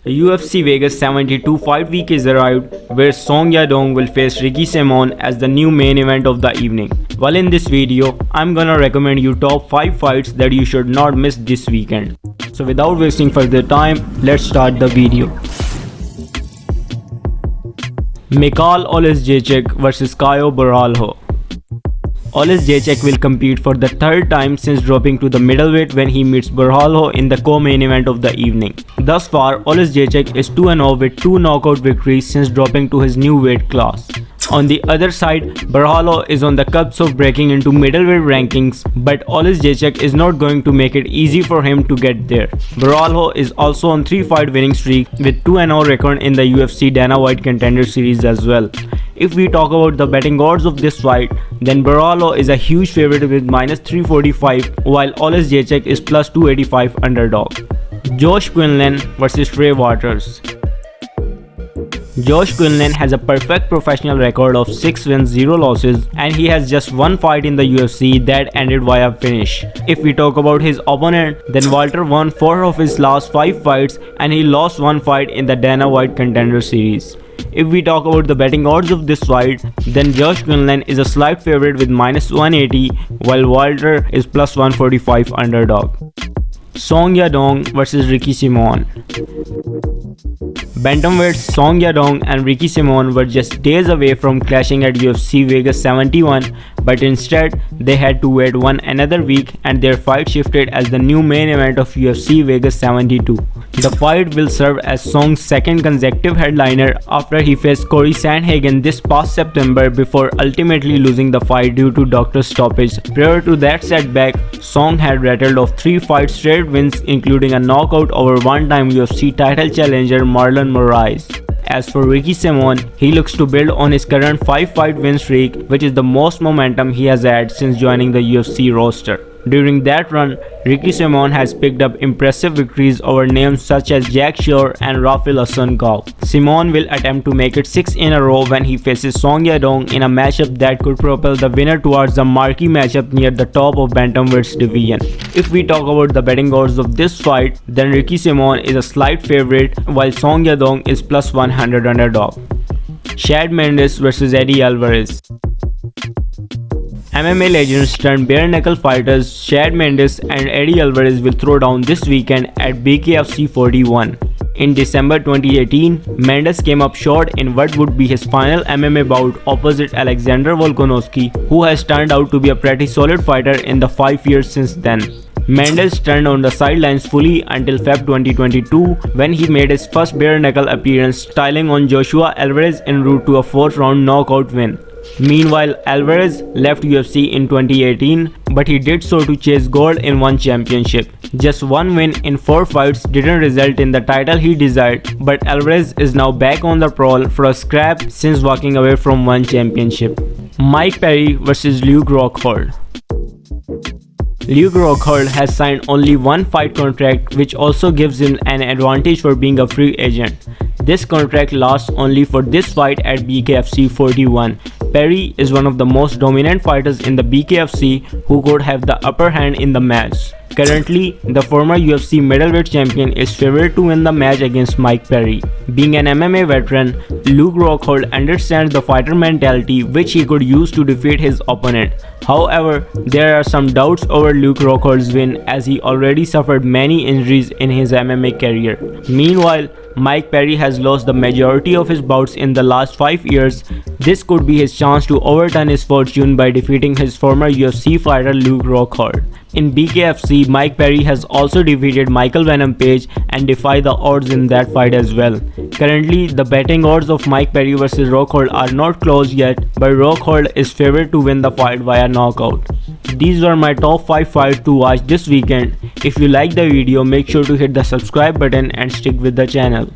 The UFC Vegas 72 fight week is arrived, where Song Yadong will face Ricky Simon as the new main event of the evening. Well, in this video, I'm gonna recommend you top 5 fights that you should not miss this weekend. So without wasting further time, let's start the video. Mikhail Oleksiejczuk vs Caio Borralho. Oleksiejczuk will compete for the third time since dropping to the middleweight when he meets Borralho in the co-main event of the evening. Thus far, Oleksiejczuk is 2-0 with 2 knockout victories since dropping to his new weight class. On the other side, Borralho is on the cusp of breaking into middleweight rankings, but Oleksiejczuk is not going to make it easy for him to get there. Borralho is also on 3-fight winning streak with 2-0 record in the UFC Dana White Contender Series as well. If we talk about the betting odds of this fight, then Borralho is a huge favorite with -345, while Oleksiejczuk is +285 underdog. Josh Quinlan vs Trey Waters. Josh Quinlan has a perfect professional record of 6 wins, 0 losses, and he has just one fight in the UFC that ended via finish. If we talk about his opponent, then Walter won 4 of his last 5 fights and he lost 1 fight in the Dana White Contender Series. If we talk about the betting odds of this fight, then Josh Quinlan is a slight favorite with -180, while Walter is +145 underdog. Song Yadong vs Ricky Simon. Bantamweights Song Yadong and Ricky Simon were just days away from clashing at UFC Vegas 71, but instead they had to wait another week and their fight shifted as the new main event of UFC Vegas 72. The fight will serve as Song's second consecutive headliner after he faced Corey Sandhagen this past September before ultimately losing the fight due to doctor stoppage. Prior to that setback, Song had rattled off 3 fight straight wins, including a knockout over one-time UFC title challenger Marlon Moraes. As for Ricky Simon, he looks to build on his current 5-fight win streak, which is the most momentum he has had since joining the UFC roster. During that run, Ricky Simon has picked up impressive victories over names such as Jack Shore and Rafael Assunção. Simon will attempt to make it 6 in a row when he faces Song Yadong in a matchup that could propel the winner towards the marquee matchup near the top of Bantamweights division. If we talk about the betting odds of this fight, then Ricky Simon is a slight favorite while Song Yadong is +100 underdog. Shad Mendes vs Eddie Alvarez. MMA legends turned bare-knuckle fighters Shad Mendes and Eddie Alvarez will throw down this weekend at BKFC 41. In December 2018, Mendes came up short in what would be his final MMA bout opposite Alexander Volkanovski, who has turned out to be a pretty solid fighter in the 5 years since then. Mendes turned on the sidelines fully until Feb 2022 when he made his first bare-knuckle appearance, styling on Joshua Alvarez en route to a 4th-round knockout win. Meanwhile, Alvarez left UFC in 2018, but he did so to chase gold in one championship. Just one win in 4 fights didn't result in the title he desired, but Alvarez is now back on the prowl for a scrap since walking away from one championship. Mike Perry vs Luke Rockhold. Luke Rockhold has signed only one fight contract, which also gives him an advantage for being a free agent. This contract lasts only for this fight at BKFC 41. Perry is one of the most dominant fighters in the BKFC who could have the upper hand in the match. Currently, the former UFC middleweight champion is favored to win the match against Mike Perry. Being an MMA veteran, Luke Rockhold understands the fighter mentality which he could use to defeat his opponent. However, there are some doubts over Luke Rockhold's win as he already suffered many injuries in his MMA career. Meanwhile, Mike Perry has lost the majority of his bouts in the last 5 years. This could be his chance to overturn his fortune by defeating his former UFC fighter Luke Rockhold. In BKFC, Mike Perry has also defeated Michael Venom Page and defied the odds in that fight as well. Currently, the betting odds of Mike Perry vs Rockhold are not closed yet, but Rockhold is favored to win the fight via knockout. These were my top 5 fights to watch this weekend. If you like the video, make sure to hit the subscribe button and stick with the channel.